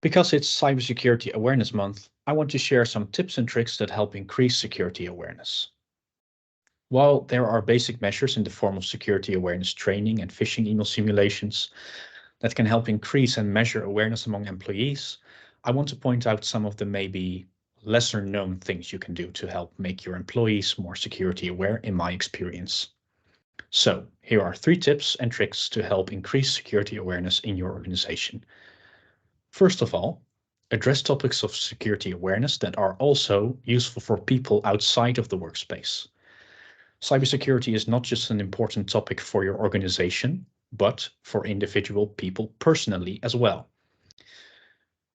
Because it's Cybersecurity Awareness Month, I want to share some tips and tricks that help increase security awareness. While there are basic measures in the form of security awareness training and phishing email simulations that can help increase and measure awareness among employees, I want to point out some of the maybe lesser known things you can do to help make your employees more security aware in my experience. So here are 3 tips and tricks to help increase security awareness in your organization. First of all, address topics of security awareness that are also useful for people outside of the workspace. Cybersecurity is not just an important topic for your organization, but for individual people personally as well.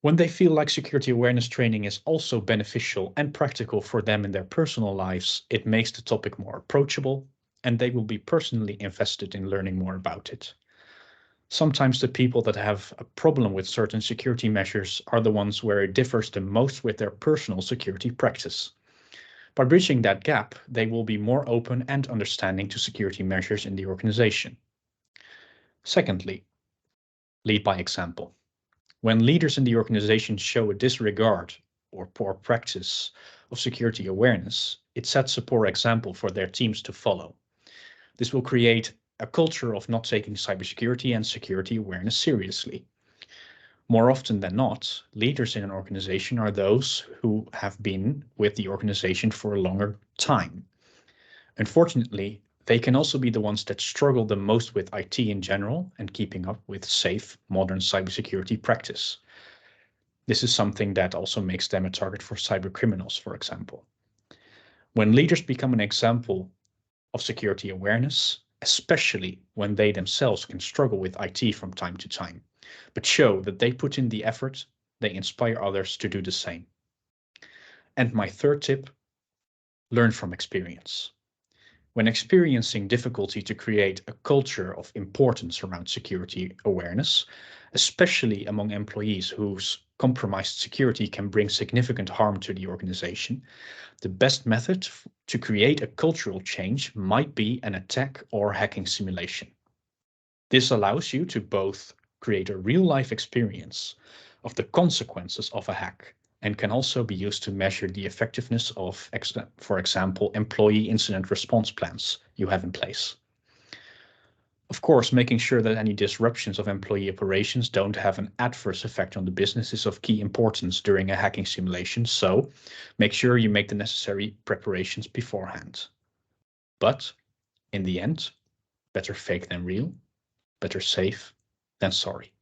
When they feel like security awareness training is also beneficial and practical for them in their personal lives, it makes the topic more approachable, and they will be personally invested in learning more about it. Sometimes the people that have a problem with certain security measures are the ones where it differs the most with their personal security practice. By bridging that gap, they will be more open and understanding to security measures in the organization. Secondly, lead by example. When leaders in the organization show a disregard or poor practice of security awareness, it sets a poor example for their teams to follow. This will create a culture of not taking cybersecurity and security awareness seriously. More often than not, leaders in an organization are those who have been with the organization for a longer time. Unfortunately, they can also be the ones that struggle the most with IT in general and keeping up with safe, modern cybersecurity practice. This is something that also makes them a target for cyber criminals, for example. When leaders become an example of security awareness, especially when they themselves can struggle with IT from time to time, but show that they put in the effort, they inspire others to do the same. And my third tip, learn from experience. When experiencing difficulty to create a culture of importance around security awareness, especially among employees whose compromised security can bring significant harm to the organization, the best method to create a cultural change might be an attack or hacking simulation. This allows you to both create a real-life experience of the consequences of a hack and can also be used to measure the effectiveness of, for example, employee incident response plans you have in place. Of course, making sure that any disruptions of employee operations don't have an adverse effect on the business is of key importance during a hacking simulation, so make sure you make the necessary preparations beforehand. But in the end, better fake than real, better safe than sorry.